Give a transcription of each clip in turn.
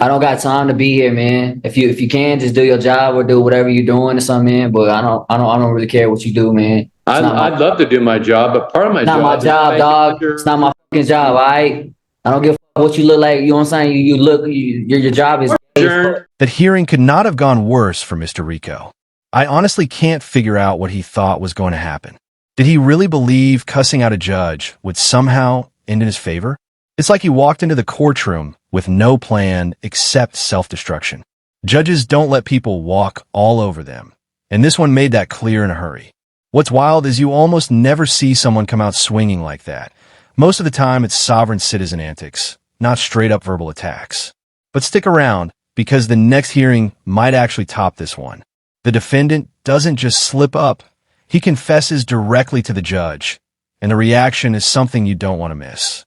I don't got time to be here, man. If you can, just do your job or do whatever you're doing or something, man. But I don't really care what you do, man. I'd love to do my job, but part of my Not job my is job, making dog. sure It's not my fucking job, all right? I don't give a fuck what you look like. You know what I'm saying? Your job is adjourned. That hearing could not have gone worse for Mr. Rico. I honestly can't figure out what he thought was going to happen. Did he really believe cussing out a judge would somehow end in his favor? It's like he walked into the courtroom with no plan except self-destruction. Judges don't let people walk all over them, and this one made that clear in a hurry. What's wild is you almost never see someone come out swinging like that. Most of the time, it's sovereign citizen antics, not straight-up verbal attacks. But stick around, because the next hearing might actually top this one. The defendant doesn't just slip up. He confesses directly to the judge, and the reaction is something you don't want to miss.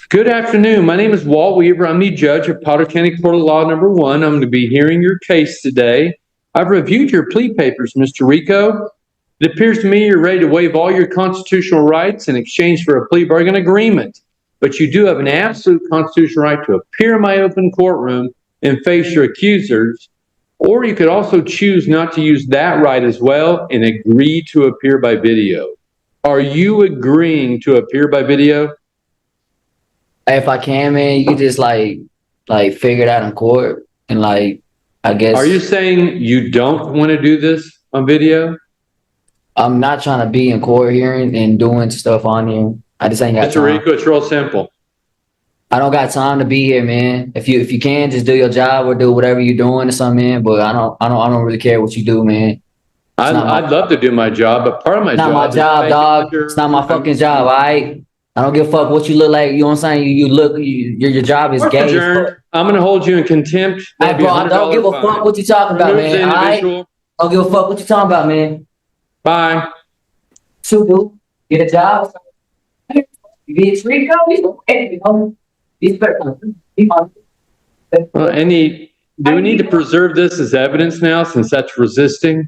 Good afternoon. My name is Walt Weaver. I'm the judge of Powder County Court of Law number 1. I'm going to be hearing your case today. I've reviewed your plea papers, Mr. Rico. It appears to me you're ready to waive all your constitutional rights in exchange for a plea bargain agreement. But you do have an absolute constitutional right to appear in my open courtroom and face your accusers. Or you could also choose not to use that right as well and agree to appear by video. Are you agreeing to appear by video? If I can, man, you can just like figure it out in court and I guess. Are you saying you don't want to do this on video? I'm not trying to be in court hearing and doing stuff on here. I just ain't got time. Mr. Rico, it's real simple. I don't got time to be here, man. If you can, just do your job or do whatever you're doing or something, man. But I don't really care what you do, man. I'd love to do my job, but part of my job. Not my job, dog. It's not my fucking job, all right? I don't give a fuck what you look like. You know what I'm saying? Your job is gay. I'm going to hold you in contempt. Hey, bro, I don't give a fuck what you talking about, man. All right? I don't give a fuck what you talking about, man. Bye. So, dude, get a job. You get free, go. Well, do we need to preserve this as evidence now since that's resisting?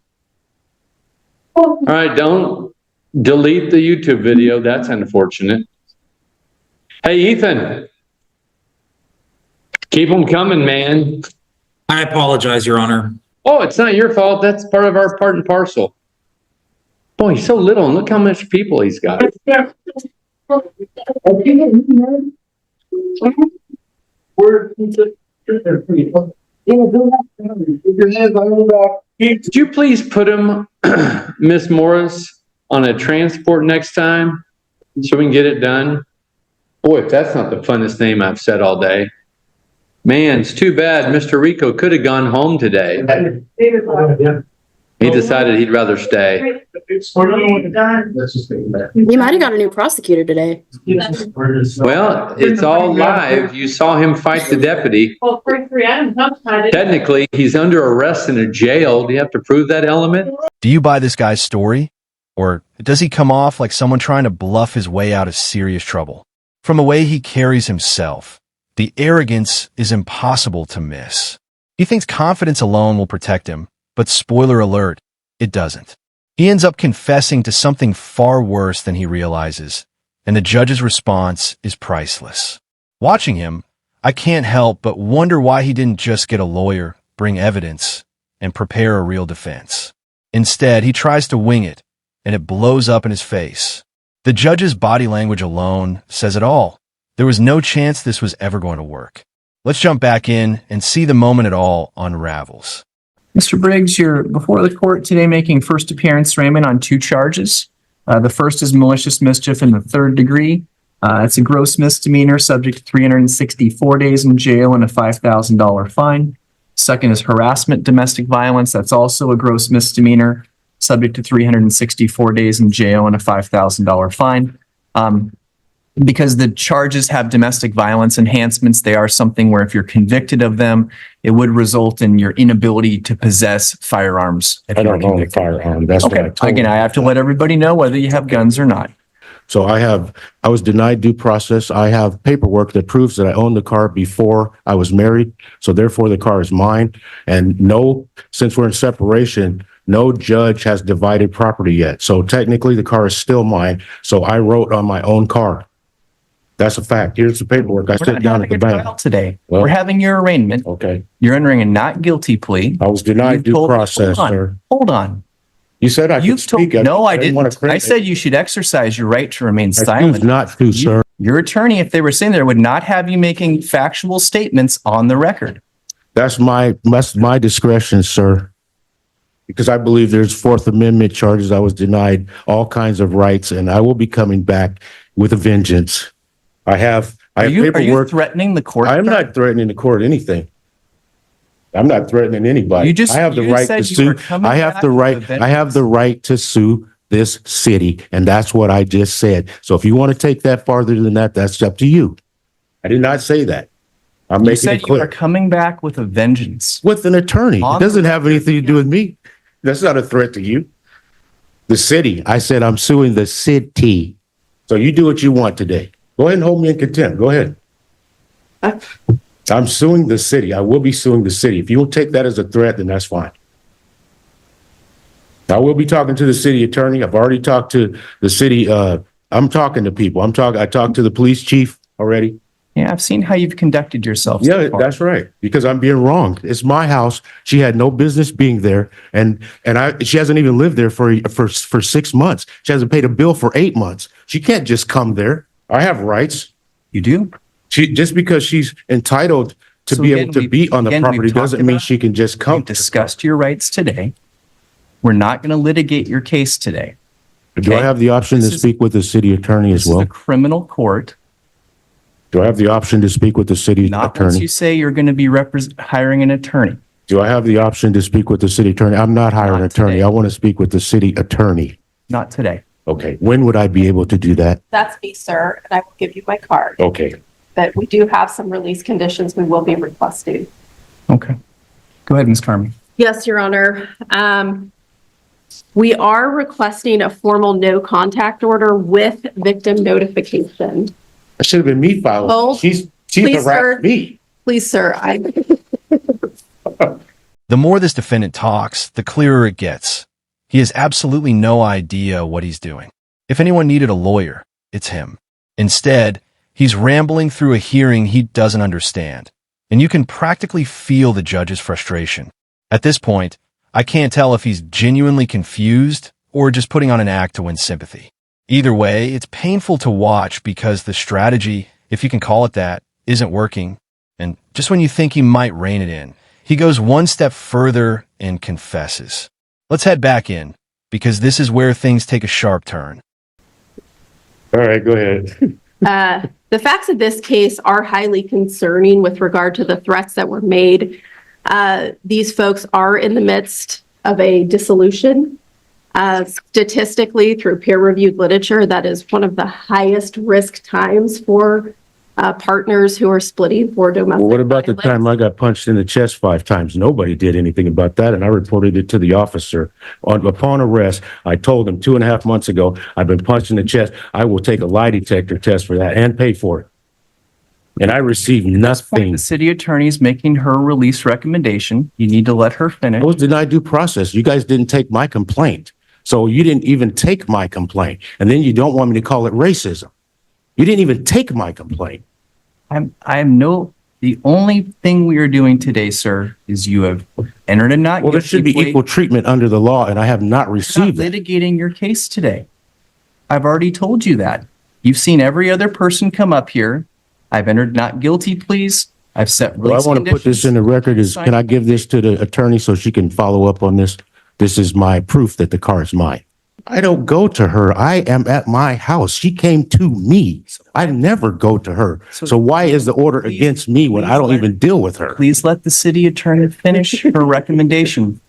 All right, don't delete the YouTube video. That's unfortunate. Hey, Ethan. Keep them coming, man. I apologize, Your Honor. Oh, it's not your fault. That's part of our part and parcel. Boy, he's so little, and look how much people he's got. Could you please put him, Miss Morris, on a transport next time so we can get it done? Boy, if that's not the funnest name I've said all day. Man, it's too bad Mr. Rico could have gone home today. He decided he'd rather stay. You might have got a new prosecutor today. Well, it's all live. You saw him fight the deputy. Technically, he's under arrest in a jail. Do you have to prove that element? Do you buy this guy's story? Or does he come off like someone trying to bluff his way out of serious trouble? From the way he carries himself, the arrogance is impossible to miss. He thinks confidence alone will protect him, but spoiler alert, it doesn't. He ends up confessing to something far worse than he realizes, and the judge's response is priceless. Watching him, I can't help but wonder why he didn't just get a lawyer, bring evidence, and prepare a real defense. Instead, he tries to wing it, and it blows up in his face. The judge's body language alone says it all. There was no chance this was ever going to work. Let's jump back in and see the moment it all unravels. Mr. Briggs, you're before the court today making first appearance, Raymond, on 2 charges. The first is malicious mischief in the 3rd degree. It's a gross misdemeanor subject to 364 days in jail and a $5,000 fine. Second is harassment, domestic violence. That's also a gross misdemeanor subject to 364 days in jail and a $5,000 fine. Because the charges have domestic violence enhancements, they are something where if you're convicted of them, it would result in your inability to possess firearms. I don't own a firearm. That's okay. what I told Again, I have to let everybody know whether you have guns or not. So I was denied due process. I have paperwork that proves that I owned the car before I was married. So therefore the car is mine. And since we're in separation, no judge has divided property yet. So technically the car is still mine. So I wrote on my own car. That's a fact. Here's the paperwork. I We're sit not down having at the a bank. trial today. Well- We're having your arraignment. Okay. You're entering a not guilty plea. I was denied due process, Hold on. sir. Hold on. You said I could You've told, speak. no, I didn't want didn't. to I criticize. said you should exercise your right to remain I choose silent. not to, sir. Your attorney, if they were saying there, would not have you making factual statements on the record. That's my discretion, sir. Because I believe there's Fourth Amendment charges. I was denied all kinds of rights, and I will be coming back with a vengeance. I have Are you paperwork. threatening the court? I am not threatening the court anything. I'm not threatening anybody. You just- I have the you right said to you were sue. coming I have back the with right. a vengeance. I have the right to sue this city, and that's what I just said. So if you want to take that farther than that, that's up to you. I did not say that. I'm You making said it you are clear. coming back with a vengeance. With an attorney. On It the doesn't have anything to do with me. That's not a threat to you. The city. I said I'm suing the city. So you do what you want today. Go ahead and hold me in contempt. Go ahead. I'm suing the city. I will be suing the city. If you will take that as a threat, then that's fine. I will be talking to the city attorney. I've already talked to the city. I'm talking to people. I talked to the police chief already. Yeah, I've seen how you've conducted yourself. so Yeah, far. that's right. Because I'm being wronged. It's my house. She had no business being there, and she hasn't even lived there for 6 months. She hasn't paid a bill for 8 months. She can't just come there. I have rights. You do? Just because she's entitled to So be again, able to be on the we've property talked doesn't mean about- she can just come. We've discussed your rights today. We're not going to litigate your case today. Do I okay. have the option to This is- speak with the city attorney as This is well? a criminal court. Do I have the option to speak with the city Not once attorney? you say you're going to be hiring an attorney. Do I have the option to speak with the city attorney? I'm not hiring an Not attorney. today. I want to speak with the city attorney. Not today. Okay. When would I be able to do that? That's me, sir, and I will give you my card. Okay. But we do have some release conditions we will be requesting. Okay. Go ahead, Ms. Carmen. Yes, Your Honor. We are requesting a formal no contact order with victim notification. It should have been me filing. Hold. She's Please, sir. harassed me. Please, sir, The more this defendant talks, the clearer it gets. He has absolutely no idea what he's doing. If anyone needed a lawyer, it's him. Instead, he's rambling through a hearing he doesn't understand. And you can practically feel the judge's frustration. At this point, I can't tell if he's genuinely confused or just putting on an act to win sympathy. Either way, it's painful to watch because the strategy, if you can call it that, isn't working. And just when you think he might rein it in, he goes one step further and confesses. Let's head back in, because this is where things take a sharp turn. All right, go ahead. the facts of this case are highly concerning with regard to the threats that were made. These folks are in the midst of a dissolution. Statistically, through peer-reviewed literature, that is one of the highest risk times for partners who are splitting for domestic Well, what about the violence. time I got punched in the chest 5 times? Nobody did anything about that, and I reported it to the officer. Upon arrest, I told him 2.5 months ago, I've been punched in the chest. I will take a lie detector test for that and pay for it. And I received nothing. The city attorney's making her release recommendation. You need to let her finish. I was denied due process. You guys didn't take my complaint. So you didn't even take my complaint. And then you don't want me to call it racism. You didn't even take my complaint. The only thing we are doing today, sir, is you have entered a not Well, there guilty should be plea. equal treatment under the law, and I have not You're not received it. litigating your case today. I've already told you that. You've seen every other person come up here. I've entered not guilty pleas. I've set Well, I release want to put this in the record is, can I give this to the attorney so she can follow up on this? This is my proof that the car is mine. I don't go to her. I am at my house. She came to me. I never go to her. So why is the order against me when I don't even deal with her? Please let the city attorney finish her recommendation.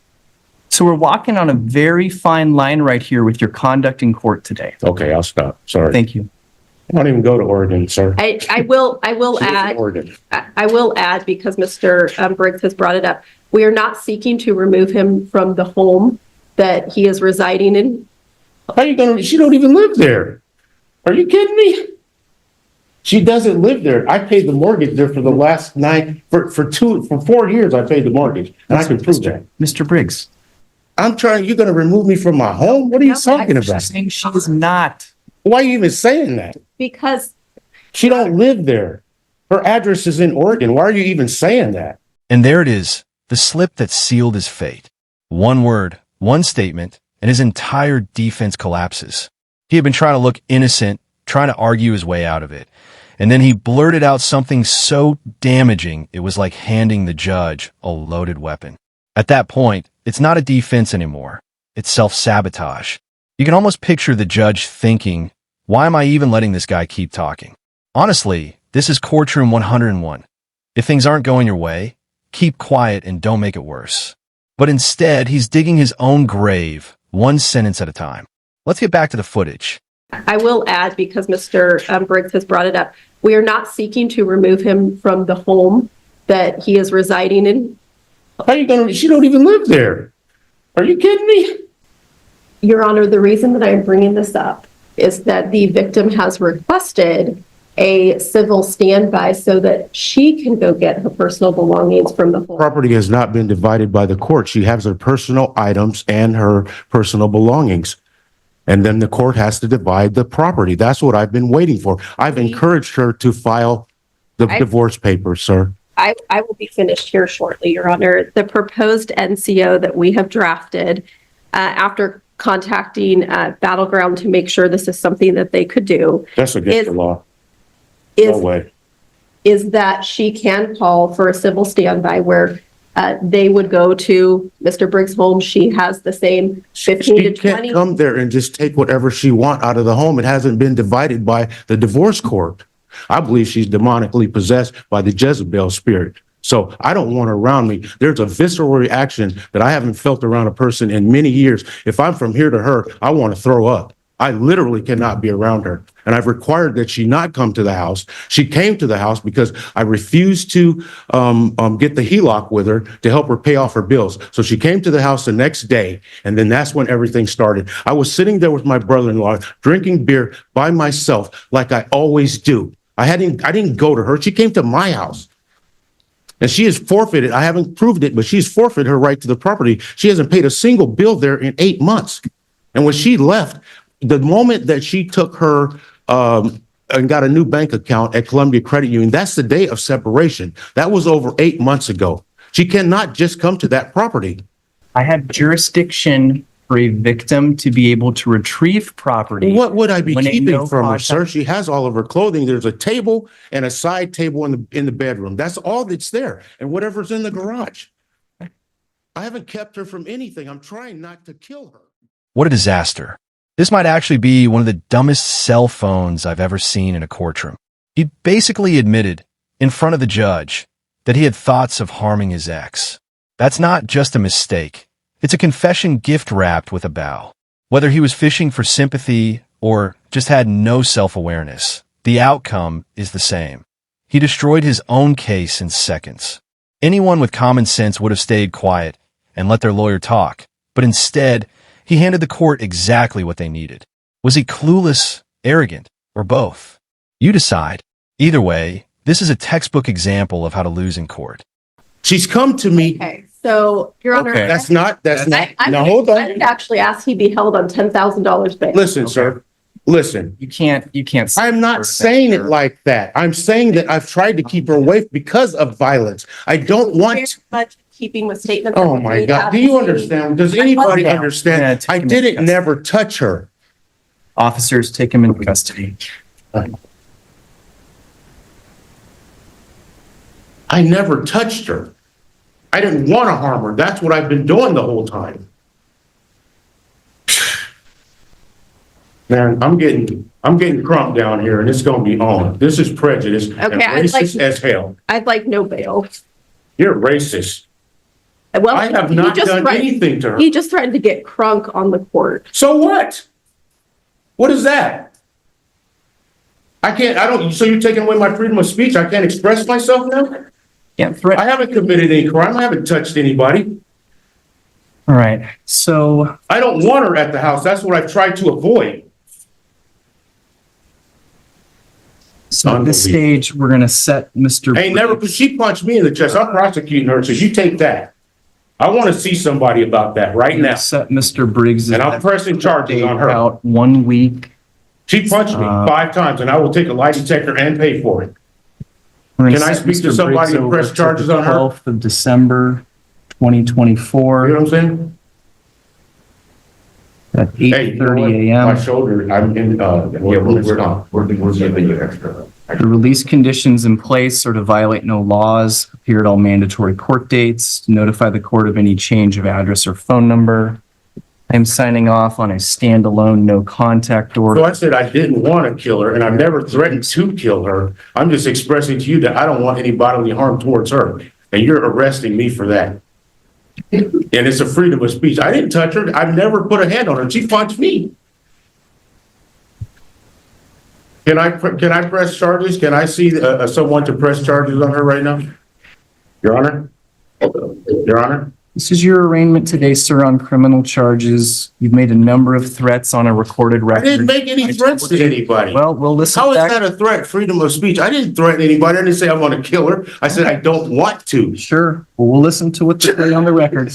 So we're walking on a very fine line right here with your conduct in court today. Okay, I'll stop. Sorry. Thank you. I don't even go to Oregon, sir. I will She lives in add, Oregon. I will add, because Mr. Briggs has brought it up, we are not seeking to remove him from the home that he is residing in. How you gonna, she don't even live there. Are you kidding me? She doesn't live there. I paid the mortgage there for the last 4 years I paid the mortgage. And I can prove that. Mr. Briggs. You're gonna remove me from my home? What are you talking She's about? saying she is not. Why are you even saying that? Because She don't live there. Her address is in Oregon. Why are you even saying that? And there it is, the slip that sealed his fate. One word, one statement, and his entire defense collapses. He had been trying to look innocent, trying to argue his way out of it. And then he blurted out something so damaging, it was like handing the judge a loaded weapon. At that point, it's not a defense anymore. It's self-sabotage. You can almost picture the judge thinking, why am I even letting this guy keep talking? Honestly, this is courtroom 101. If things aren't going your way, keep quiet and don't make it worse. But instead, he's digging his own grave, one sentence at a time. Let's get back to the footage. I will add, because Mr. Briggs has brought it up, we are not seeking to remove him from the home that he is residing in. How are you gonna, she don't even live there. Are you kidding me? Your Honor, the reason that I'm bringing this up is that the victim has requested a civil standby so that she can go get her personal belongings from the home. Property has not been divided by the court. She has her personal items and her personal belongings. And then the court has to divide the property. That's what I've been waiting for. I've encouraged her to file the divorce papers, sir. I will be finished here shortly, Your Honor. The proposed NCO that we have drafted after contacting Battleground to make sure this is something that they could do. That's against the law. No way. Is that she can call for a civil standby where they would go to Mr. Briggs' home. She has the same 15 to 20. She can't come there and just take whatever she wants out of the home. It hasn't been divided by the divorce court. I believe she's demonically possessed by the Jezebel spirit. So I don't want her around me. There's a visceral reaction that I haven't felt around a person in many years. If I'm from here to her, I want to throw up. I literally cannot be around her. And I've required that she not come to the house. She came to the house because I refused to get the HELOC with her to help her pay off her bills. So she came to the house the next day, and then that's when everything started. I was sitting there with my brother-in-law, drinking beer by myself like I always do. I didn't go to her. She came to my house. And she has forfeited, I haven't proved it, but she's forfeited her right to the property. She hasn't paid a single bill there in 8 months. And when she left, the moment that she took her and got a new bank account at Columbia Credit Union, that's the day of separation. That was over 8 months ago. She cannot just come to that property. I have jurisdiction for a victim to be able to retrieve property. What would I be when keeping no from her, contact- sir? She has all of her clothing. There's a table and a side table in the bedroom. That's all that's there. And whatever's in the garage. I haven't kept her from anything. I'm trying not to kill her. What a disaster. This might actually be one of the dumbest cell phones I've ever seen in a courtroom. He basically admitted, in front of the judge, that he had thoughts of harming his ex. That's not just a mistake. It's a confession gift wrapped with a bow. Whether he was fishing for sympathy or just had no self-awareness, the outcome is the same. He destroyed his own case in seconds. Anyone with common sense would have stayed quiet and let their lawyer talk, but instead, he handed the court exactly what they needed. Was he clueless, arrogant, or both? You decide. Either way, this is a textbook example of how to lose in court. She's come to me. Okay, so, Your Honor. Okay. That's not, now hold I on. would actually ask he be held on $10,000 bail. Listen, sir, listen. You can't. I'm not saying it like that. I'm saying that I've tried to keep her away because of violence. I don't Very want. much keeping with statements. Oh that my we God. have Do you seen. understand? Does anybody Yeah, understand? take I him into didn't custody. never touch her. Officers, take him into custody. I never touched her. I didn't want to harm her. That's what I've been doing the whole time. Man, I'm getting crunk down here and it's gonna be on. This is prejudice and Okay, I'd like- racist as hell. I'd like no bail. You're racist. Well, I have he not just done threatened- anything to her. He just threatened to get crunk on the court. So what? What is that? So you're taking away my freedom of speech? I can't express myself now? Can't threaten. I haven't committed any crime. I haven't touched anybody. All right. So I don't want her at the house. That's what I've tried to avoid. at this stage, we're gonna set Mr. Hey, never, because she punched me in the chest. I'm prosecuting her, so you take that. I want to see somebody about that right now. Set Mr. Briggs. And I'm pressing charges on her. About 1 week She punched me 5 times, and I will take a lie detector and pay for it. Can I speak to somebody and press charges on her? 12th of December, You know 2024 what I'm saying? at Hey, you know what? 8:30 My a.m. shoulder, I'm in, we're giving you extra. The release conditions in place are to violate no laws, appear at all mandatory court dates, notify the court of any change of address or phone number. I'm signing off on a standalone no contact So order. I said I didn't want to kill her, and I've never threatened to kill her. I'm just expressing to you that I don't want any bodily harm towards her, and you're arresting me for that. And it's a freedom of speech. I didn't touch her. I've never put a hand on her. She punched me. Can I press charges? Can I see someone to press charges on her right now? Your Honor? Your Honor? This is your arraignment today, sir, on criminal charges. You've made a number of threats on a recorded I record. didn't make any threats to anybody. Well, we'll listen How is back. that a threat? Freedom of speech. I didn't threaten anybody. I didn't say I want to kill her. I said I don't want to. Sure. Well, we'll listen to what they say on the record.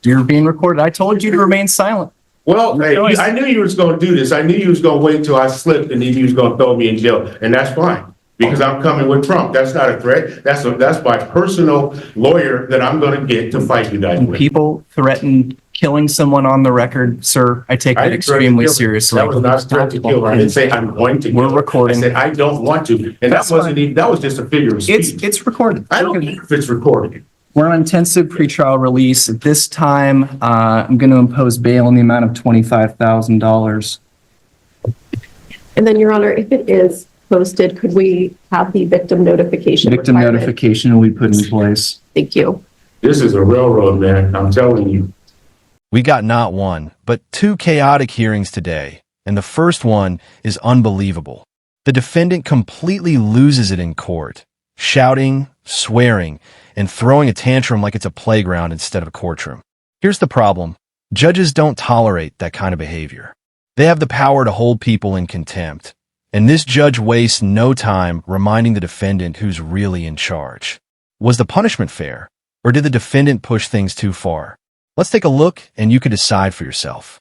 You're being recorded. I told you to remain silent. Well, hey, I knew you was going to do this. I knew you was going to wait till I slipped and then you was going to throw me in jail. And that's fine because I'm coming with Trump. That's not a threat. That's my personal lawyer that I'm going to get to fight you guys When with. people threaten killing someone on the record, sir, I take I that didn't threaten to extremely kill her. seriously. That was not a threat to kill her. I didn't say I'm going to kill her. We're recording. I said I don't want to. And That's that wasn't fine. even, that was just a figure of speech. It's recorded. I don't care if it's recorded. We're on intensive pretrial release. At this time, I'm going to impose bail in the amount of $25,000. And then, Your Honor, if it is posted, could we have the victim notification? Victim requirement? notification will be put in place. Thank you. This is a railroad, man. I'm telling you. We got not one, but 2 chaotic hearings today, and the first one is unbelievable. The defendant completely loses it in court, shouting, swearing, and throwing a tantrum like it's a playground instead of a courtroom. Here's the problem. Judges don't tolerate that kind of behavior. They have the power to hold people in contempt, and this judge wastes no time reminding the defendant who's really in charge. Was the punishment fair, or did the defendant push things too far? Let's take a look, and you can decide for yourself.